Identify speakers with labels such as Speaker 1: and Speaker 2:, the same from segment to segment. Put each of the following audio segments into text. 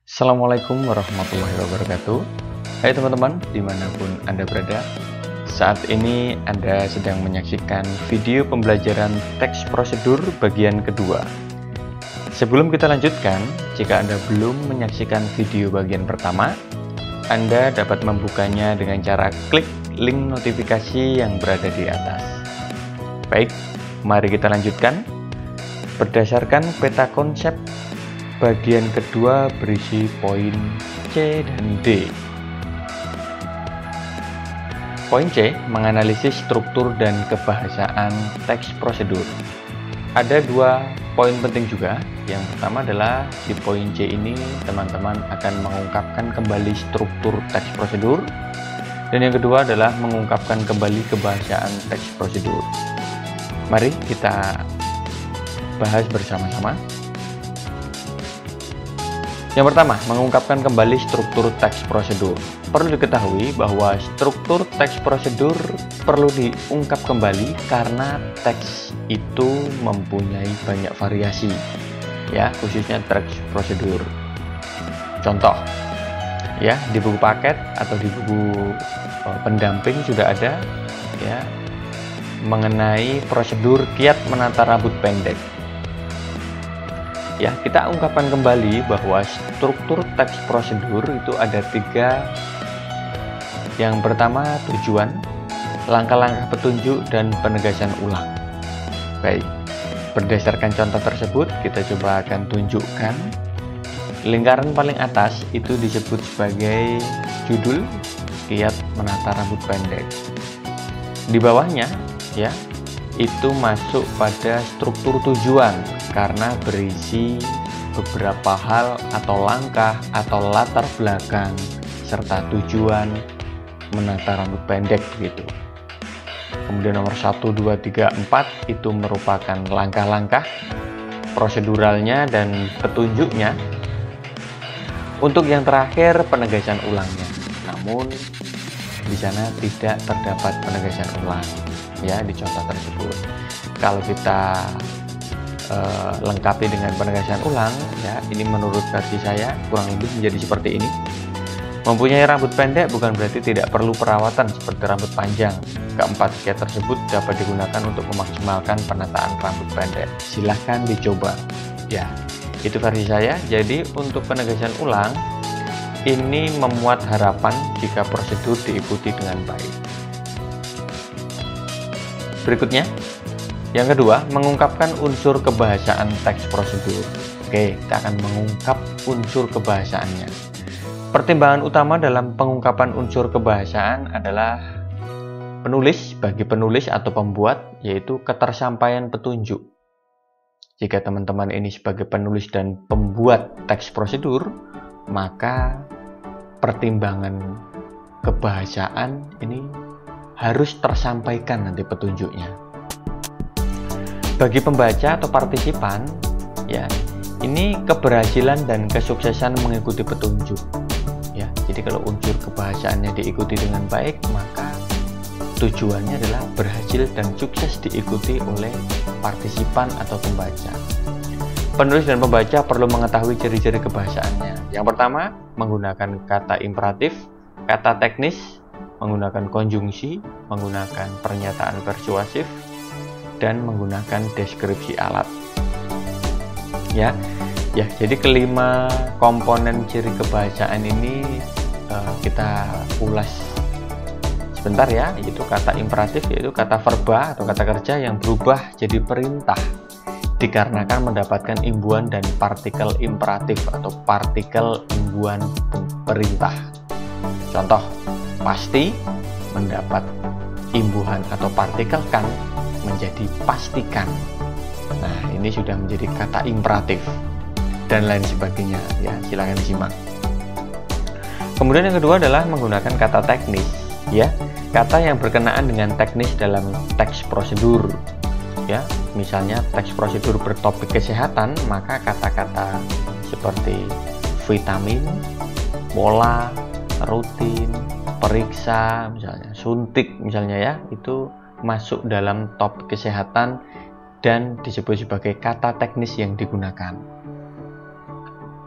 Speaker 1: Assalamualaikum warahmatullahi wabarakatuh. Hai teman-teman, dimanapun Anda berada. Saat ini Anda sedang menyaksikan video pembelajaran teks prosedur bagian kedua. Sebelum kita lanjutkan, jika Anda belum menyaksikan video bagian pertama, Anda dapat membukanya dengan cara klik link notifikasi yang berada di atas. Baik, mari kita lanjutkan. Berdasarkan peta konsep, bagian kedua berisi poin C dan D. Poin C menganalisis struktur dan kebahasaan teks prosedur. Ada dua poin penting juga. Yang pertama adalah di poin C ini teman-teman akan mengungkapkan kembali struktur teks prosedur. Dan yang kedua adalah mengungkapkan kembali kebahasaan teks prosedur. Mari kita bahas bersama-sama. Yang pertama, mengungkapkan kembali struktur teks prosedur. Perlu diketahui bahwa struktur teks prosedur perlu diungkap kembali karena teks itu mempunyai banyak variasi, ya, khususnya teks prosedur. Contoh, ya, di buku paket atau di buku pendamping sudah ada, ya, mengenai prosedur kiat menata rambut pendek. Ya, kita ungkapkan kembali bahwa struktur teks prosedur itu ada tiga. Yang pertama, tujuan, langkah-langkah petunjuk, dan penegasan ulang. Baik, berdasarkan contoh tersebut, kita coba akan tunjukkan. Lingkaran paling atas itu disebut sebagai judul kiat menata rambut pendek. Di bawahnya, ya, itu masuk pada struktur tujuan karena berisi beberapa hal atau langkah atau latar belakang serta tujuan menata rambut pendek begitu. Kemudian nomor 1, 2, 3, 4 itu merupakan langkah-langkah proseduralnya dan petunjuknya. Untuk yang terakhir, penegasan ulangnya. Namun di sana tidak terdapat penegasan ulang, ya, di contoh tersebut. Kalau kita lengkapi dengan penegasan ulang, ya, ini menurut versi saya kurang lebih menjadi seperti ini. Mempunyai rambut pendek bukan berarti tidak perlu perawatan seperti rambut panjang. Keempat kiat tersebut dapat digunakan untuk memaksimalkan penataan rambut pendek. Silahkan dicoba, ya. Itu versi saya. Jadi untuk penegasan ulang ini memuat harapan jika prosedur diikuti dengan baik. Berikutnya, yang kedua, mengungkapkan unsur kebahasaan teks prosedur. Oke, kita akan mengungkap unsur kebahasaannya. Pertimbangan utama dalam pengungkapan unsur kebahasaan adalah bagi penulis atau pembuat, yaitu ketersampaian petunjuk. Jika teman-teman ini sebagai penulis dan pembuat teks prosedur, maka pertimbangan kebahasaan ini harus tersampaikan nanti petunjuknya. Bagi pembaca atau partisipan, ya, ini keberhasilan dan kesuksesan mengikuti petunjuk, ya. Jadi kalau unsur kebahasaannya diikuti dengan baik, maka tujuannya adalah berhasil dan sukses diikuti oleh partisipan atau pembaca. Penulis dan pembaca perlu mengetahui ciri-ciri kebahasaannya. Yang pertama, menggunakan kata imperatif, kata teknis, menggunakan konjungsi, menggunakan pernyataan persuasif, dan menggunakan deskripsi alat. Ya, jadi kelima komponen ciri kebahasaan ini kita ulas sebentar, ya. Yaitu kata imperatif, yaitu kata verba atau kata kerja yang berubah jadi perintah dikarenakan mendapatkan imbuhan dan partikel imperatif atau partikel imbuhan perintah. Contoh, pasti mendapat imbuhan atau partikel kan menjadi pastikan. Nah, ini sudah menjadi kata imperatif dan lain sebagainya, ya. Silakan disimak. Kemudian yang kedua adalah menggunakan kata teknis, ya. Kata yang berkenaan dengan teknis dalam teks prosedur, ya. Misalnya teks prosedur bertopik kesehatan, maka kata-kata seperti vitamin, pola, rutin, periksa, misalnya suntik, misalnya, ya, itu masuk dalam topik kesehatan dan disebut sebagai kata teknis yang digunakan.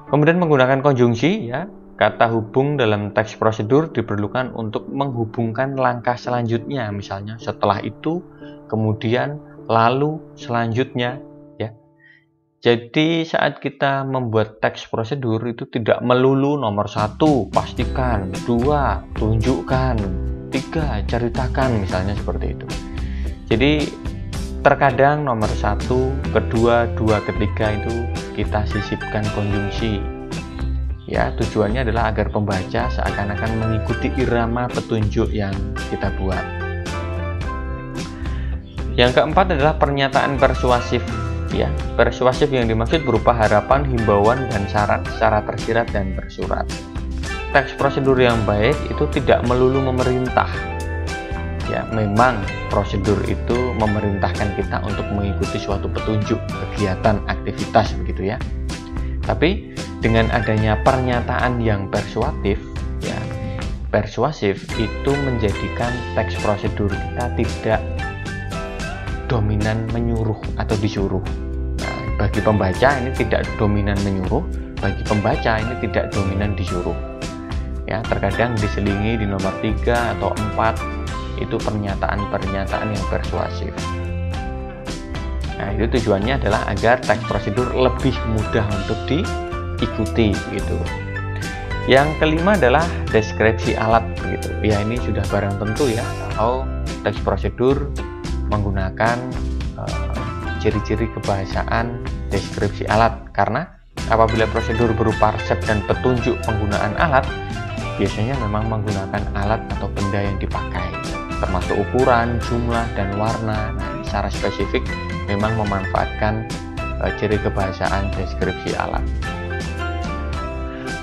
Speaker 1: Kemudian menggunakan konjungsi, ya. Kata hubung dalam teks prosedur diperlukan untuk menghubungkan langkah selanjutnya, misalnya setelah itu, kemudian, lalu, selanjutnya, ya. Jadi saat kita membuat teks prosedur itu tidak melulu nomor 1, pastikan, 2, tunjukkan, 3, ceritakan, misalnya seperti itu. Jadi terkadang nomor 1, kedua, 2, ketiga itu kita sisipkan konjungsi. Ya, tujuannya adalah agar pembaca seakan-akan mengikuti irama petunjuk yang kita buat. Yang keempat adalah pernyataan persuasif. Ya, persuasif yang dimaksud berupa harapan, himbauan, dan syarat secara tersirat dan tersurat. Teks prosedur yang baik itu tidak melulu memerintah. Ya, memang prosedur itu memerintahkan kita untuk mengikuti suatu petunjuk, kegiatan, aktivitas, begitu ya. Tapi dengan adanya pernyataan yang persuasif, ya, persuasif itu menjadikan teks prosedur kita tidak dominan menyuruh atau disuruh. Nah, bagi pembaca ini tidak dominan menyuruh, bagi pembaca ini tidak dominan disuruh. Ya, terkadang diselingi di nomor 3 atau 4 itu pernyataan-pernyataan yang persuasif. Nah, itu tujuannya adalah agar teks prosedur lebih mudah untuk diikuti gitu. Yang kelima adalah deskripsi alat gitu. Ya, ini sudah barang tentu ya, kalau teks prosedur menggunakan ciri-ciri kebahasaan deskripsi alat, karena apabila prosedur berupa resep dan petunjuk penggunaan alat, biasanya memang menggunakan alat atau benda yang dipakai, termasuk ukuran, jumlah, dan warna. Nah, secara spesifik memang memanfaatkan ciri kebahasaan deskripsi alat.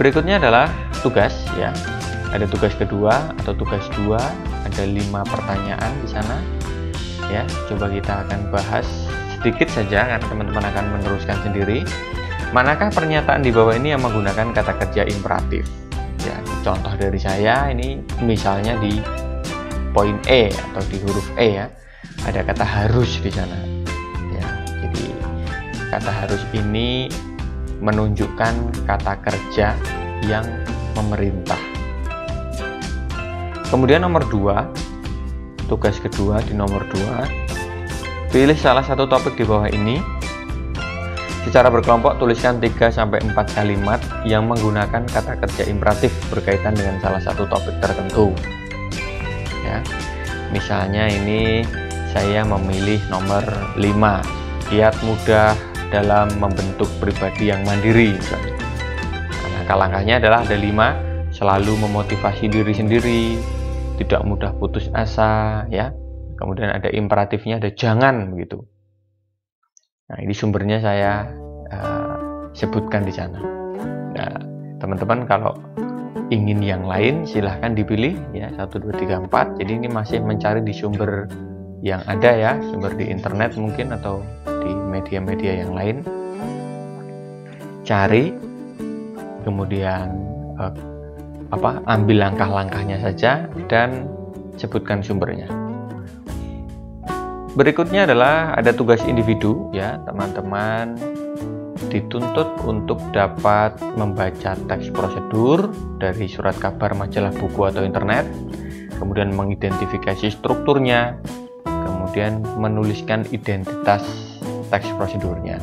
Speaker 1: Berikutnya adalah tugas, ya. Ada tugas kedua atau tugas 2, ada 5 pertanyaan di sana. Ya, coba kita akan bahas sedikit saja karena teman-teman akan meneruskan sendiri. Manakah pernyataan di bawah ini yang menggunakan kata kerja imperatif? Ya, contoh dari saya ini misalnya di poin E atau di huruf E ya, ada kata harus di sana. Ya, jadi kata harus ini menunjukkan kata kerja yang memerintah. Kemudian nomor 2, tugas kedua di nomor 2, pilih salah satu topik di bawah ini. Secara berkelompok tuliskan 3-4 kalimat yang menggunakan kata kerja imperatif berkaitan dengan salah satu topik tertentu. Ya, misalnya ini saya memilih nomor 5, kiat mudah dalam membentuk pribadi yang mandiri. Langkah-langkahnya adalah ada 5, selalu memotivasi diri sendiri, tidak mudah putus asa, ya. Kemudian ada imperatifnya, ada jangan begitu. Nah, ini sumbernya saya sebutkan di sana. Nah, teman-teman kalau ingin yang lain silahkan dipilih ya, 1, 2, 3, 4. Jadi ini masih mencari di sumber yang ada ya, sumber di internet mungkin atau di media-media yang lain. Cari, kemudian ambil langkah-langkahnya saja dan sebutkan sumbernya. Berikutnya adalah ada tugas individu ya, teman-teman dituntut untuk dapat membaca teks prosedur dari surat kabar, majalah, buku atau internet, kemudian mengidentifikasi strukturnya, kemudian menuliskan identitas teks prosedurnya.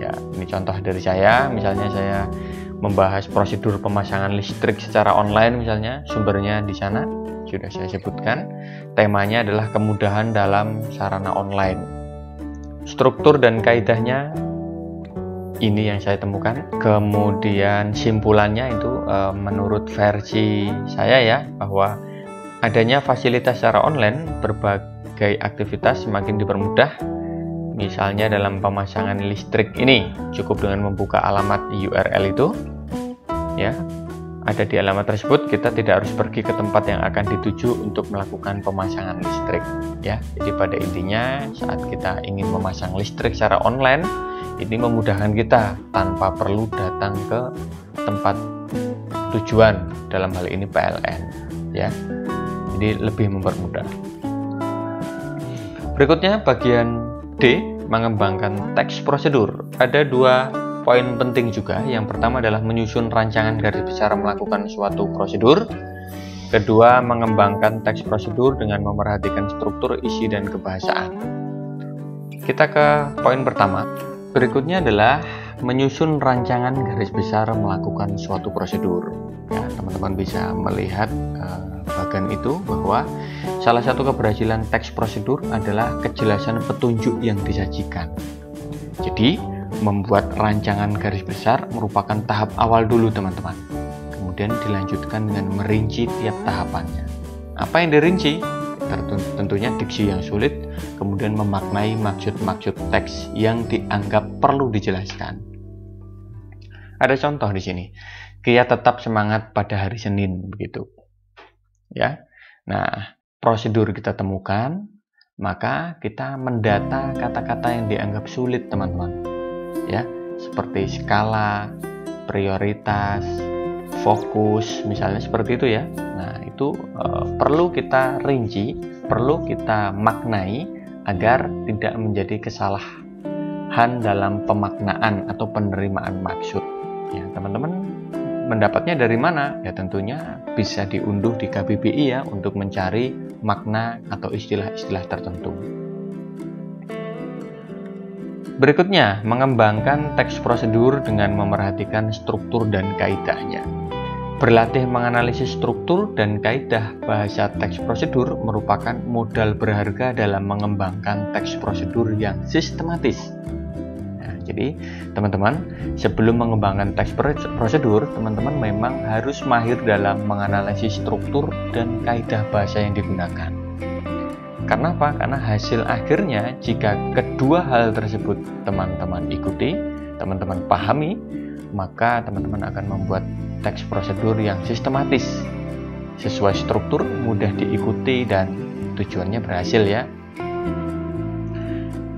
Speaker 1: Ya, ini contoh dari saya, misalnya saya membahas prosedur pemasangan listrik secara online misalnya, sumbernya di sana sudah saya sebutkan. Temanya adalah kemudahan dalam sarana online. Struktur dan kaidahnya ini yang saya temukan. Kemudian simpulannya itu menurut versi saya ya, bahwa adanya fasilitas secara online, berbagai aktivitas semakin dipermudah. Misalnya dalam pemasangan listrik ini cukup dengan membuka alamat URL itu ya, ada di alamat tersebut, kita tidak harus pergi ke tempat yang akan dituju untuk melakukan pemasangan listrik ya. Jadi pada intinya saat kita ingin memasang listrik secara online, ini memudahkan kita tanpa perlu datang ke tempat tujuan, dalam hal ini PLN ya. Jadi lebih mempermudah. Berikutnya bagian D, mengembangkan teks prosedur. Ada 2 poin penting juga. Yang pertama adalah menyusun rancangan garis besar melakukan suatu prosedur. Kedua, mengembangkan teks prosedur dengan memerhatikan struktur, isi, dan kebahasaan. Kita ke poin pertama. Berikutnya adalah menyusun rancangan garis besar melakukan suatu prosedur. Ya, teman-teman bisa melihat bagian itu bahwa salah satu keberhasilan teks prosedur adalah kejelasan petunjuk yang disajikan. Jadi, membuat rancangan garis besar merupakan tahap awal dulu, teman-teman. Kemudian dilanjutkan dengan merinci tiap tahapannya. Apa yang dirinci? Tentunya diksi yang sulit, kemudian memaknai maksud-maksud teks yang dianggap perlu dijelaskan. Ada contoh di sini. Kia tetap semangat pada hari Senin, begitu. Ya. Nah, prosedur kita temukan, maka kita mendata kata-kata yang dianggap sulit, teman-teman. Ya, seperti skala, prioritas, fokus, misalnya seperti itu ya. Nah, itu perlu kita rinci, perlu kita maknai agar tidak menjadi kesalahan dalam pemaknaan atau penerimaan maksud. Ya, teman-teman mendapatnya dari mana? Ya, tentunya bisa diunduh di KBBI ya untuk mencari makna atau istilah-istilah tertentu. Berikutnya, mengembangkan teks prosedur dengan memerhatikan struktur dan kaidahnya. Berlatih menganalisis struktur dan kaidah bahasa teks prosedur merupakan modal berharga dalam mengembangkan teks prosedur yang sistematis. Jadi, teman-teman, sebelum mengembangkan teks prosedur, teman-teman memang harus mahir dalam menganalisis struktur dan kaidah bahasa yang digunakan. Karena apa? Karena hasil akhirnya, jika kedua hal tersebut teman-teman ikuti, teman-teman pahami, maka teman-teman akan membuat teks prosedur yang sistematis, sesuai struktur, mudah diikuti, dan tujuannya berhasil ya.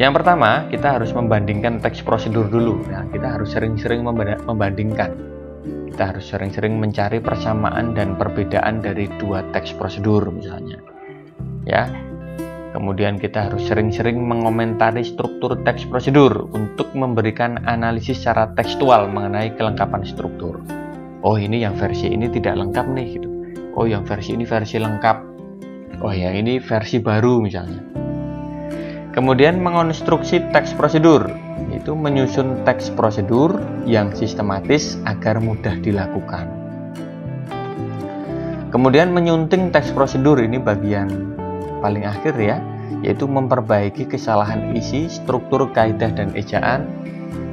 Speaker 1: Yang pertama, kita harus membandingkan teks prosedur dulu. Nah, kita harus sering-sering membandingkan. Kita harus sering-sering mencari persamaan dan perbedaan dari dua teks prosedur misalnya. Ya. Kemudian kita harus sering-sering mengomentari struktur teks prosedur untuk memberikan analisis secara tekstual mengenai kelengkapan struktur. Oh, ini yang versi ini tidak lengkap nih gitu. Oh, yang versi ini versi lengkap. Oh, yang ini versi baru misalnya. Kemudian mengonstruksi teks prosedur, yaitu menyusun teks prosedur yang sistematis agar mudah dilakukan. Kemudian menyunting teks prosedur, ini bagian paling akhir ya, yaitu memperbaiki kesalahan isi, struktur, kaidah, dan ejaan.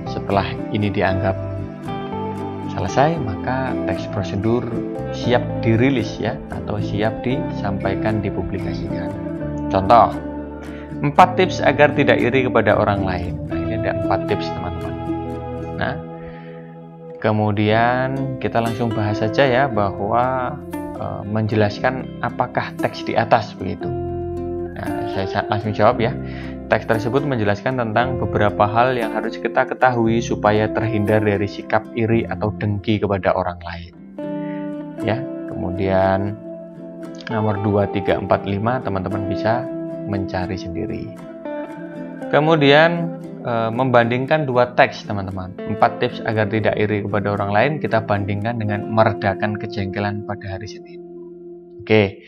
Speaker 1: Setelah ini dianggap selesai, maka teks prosedur siap dirilis ya, atau siap disampaikan, dipublikasikan. Contoh, 4 tips agar tidak iri kepada orang lain. Nah, ini ada 4 tips, teman-teman. Nah, kemudian kita langsung bahas saja ya, bahwa menjelaskan apakah teks di atas begitu. Nah, saya langsung jawab ya. Teks tersebut menjelaskan tentang beberapa hal yang harus kita ketahui supaya terhindar dari sikap iri atau dengki kepada orang lain. Ya, kemudian nomor 2, 3, 4, 5 teman-teman bisa mencari sendiri. Kemudian membandingkan dua teks, teman-teman. 4 tips agar tidak iri kepada orang lain kita bandingkan dengan meredakan kejengkelan pada hari Senin. Oke,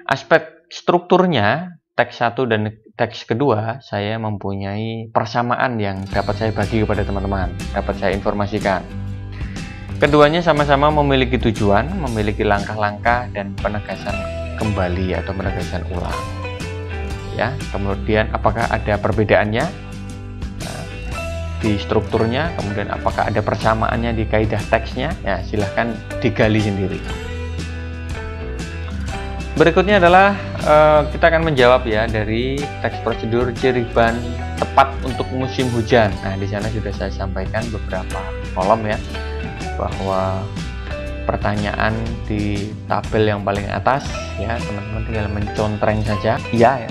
Speaker 1: aspek strukturnya teks 1 dan teks kedua saya mempunyai persamaan yang dapat saya bagi kepada teman-teman, dapat saya informasikan. Keduanya sama-sama memiliki tujuan, memiliki langkah-langkah dan penegasan kembali atau penegasan ulang. Ya, kemudian apakah ada perbedaannya di strukturnya, kemudian apakah ada persamaannya di kaidah teksnya? Ya, silahkan digali sendiri. Berikutnya adalah kita akan menjawab ya dari teks prosedur ciri ban tepat untuk musim hujan. Nah, di sana sudah saya sampaikan beberapa kolom ya, bahwa pertanyaan di tabel yang paling atas ya, teman-teman tinggal mencontreng saja ya,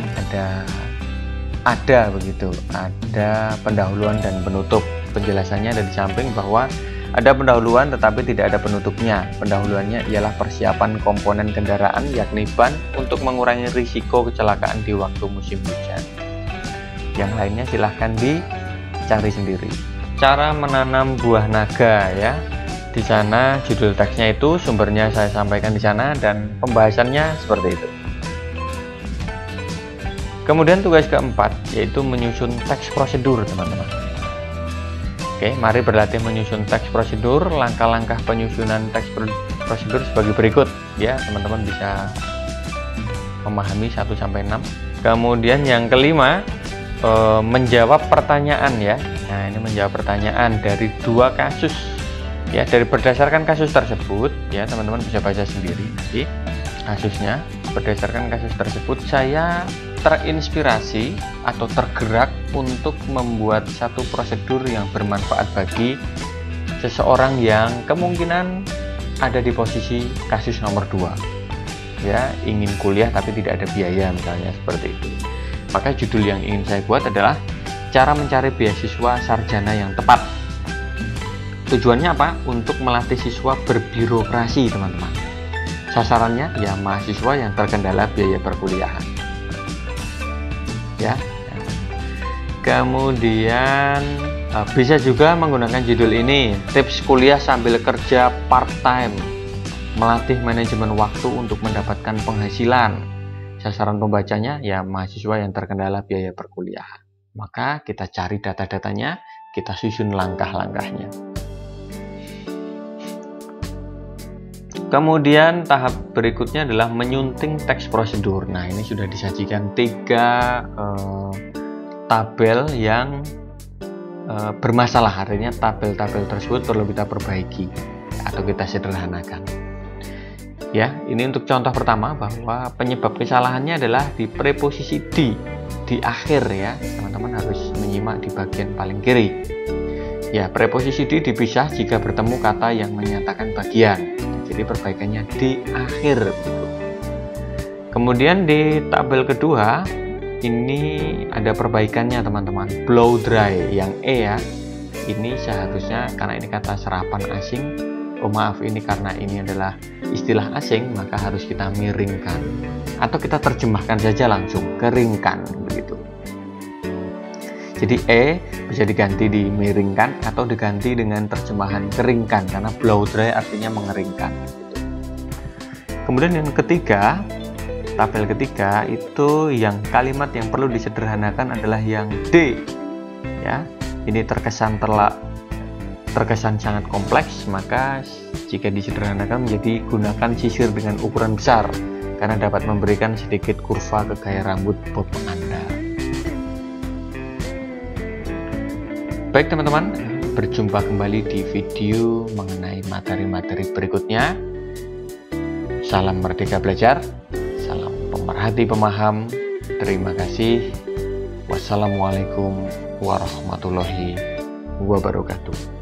Speaker 1: ada begitu, ada pendahuluan dan penutup. Penjelasannya ada di samping bahwa ada pendahuluan tetapi tidak ada penutupnya. Pendahuluannya ialah persiapan komponen kendaraan yakni ban untuk mengurangi risiko kecelakaan di waktu musim hujan. Yang lainnya silahkan dicari sendiri. cara menanam buah naga ya. Di sana judul teksnya itu, sumbernya saya sampaikan di sana, dan pembahasannya seperti itu. Kemudian tugas keempat yaitu menyusun teks prosedur, teman-teman. Oke, mari berlatih menyusun teks prosedur. Langkah-langkah penyusunan teks prosedur sebagai berikut ya, teman-teman bisa memahami 1 sampai 6. Kemudian yang kelima, menjawab pertanyaan ya. Nah, ini menjawab pertanyaan dari 2 kasus ya, dari berdasarkan kasus tersebut ya, teman-teman bisa baca sendiri nanti kasusnya. Berdasarkan kasus tersebut saya terinspirasi atau tergerak untuk membuat satu prosedur yang bermanfaat bagi seseorang yang kemungkinan ada di posisi kasus nomor 2 ya, ingin kuliah tapi tidak ada biaya misalnya, seperti itu. Maka judul yang ingin saya buat adalah cara mencari beasiswa sarjana yang tepat. Tujuannya apa? Untuk melatih siswa berbirokrasi, teman-teman. Sasarannya ya mahasiswa yang terkendala biaya perkuliahan. Ya. Kemudian bisa juga menggunakan judul ini, tips kuliah sambil kerja part-time, melatih manajemen waktu untuk mendapatkan penghasilan. Sasaran pembacanya ya mahasiswa yang terkendala biaya perkuliahan. Maka kita cari data-datanya, kita susun langkah-langkahnya. Kemudian tahap berikutnya adalah menyunting teks prosedur. Nah, ini sudah disajikan 3 tabel yang bermasalah. Artinya tabel-tabel tersebut perlu kita perbaiki atau kita sederhanakan. Ya, ini untuk contoh pertama bahwa penyebab kesalahannya adalah di preposisi di akhir ya. Teman-teman harus menyimak di bagian paling kiri. Ya, preposisi di dipisah jika bertemu kata yang menyatakan bagian. Jadi perbaikannya di akhir. Kemudian di tabel kedua ini ada perbaikannya, teman-teman. Blow dry yang E ya. Ini seharusnya karena ini kata serapan asing. Oh maaf, ini karena ini adalah istilah asing, maka harus kita miringkan. Atau kita terjemahkan saja langsung, keringkan begitu. Jadi E bisa diganti di miringkan atau diganti dengan terjemahan keringkan, karena blow dry artinya mengeringkan. Kemudian yang ketiga, tabel ketiga itu yang kalimat yang perlu disederhanakan adalah yang D. Ya, ini terkesan sangat kompleks, maka jika disederhanakan menjadi gunakan sisir dengan ukuran besar karena dapat memberikan sedikit kurva ke gaya rambut bob Anda. Baik teman-teman, berjumpa kembali di video mengenai materi-materi berikutnya. Salam merdeka belajar, salam pemerhati pemaham. Terima kasih. Wassalamualaikum warahmatullahi wabarakatuh.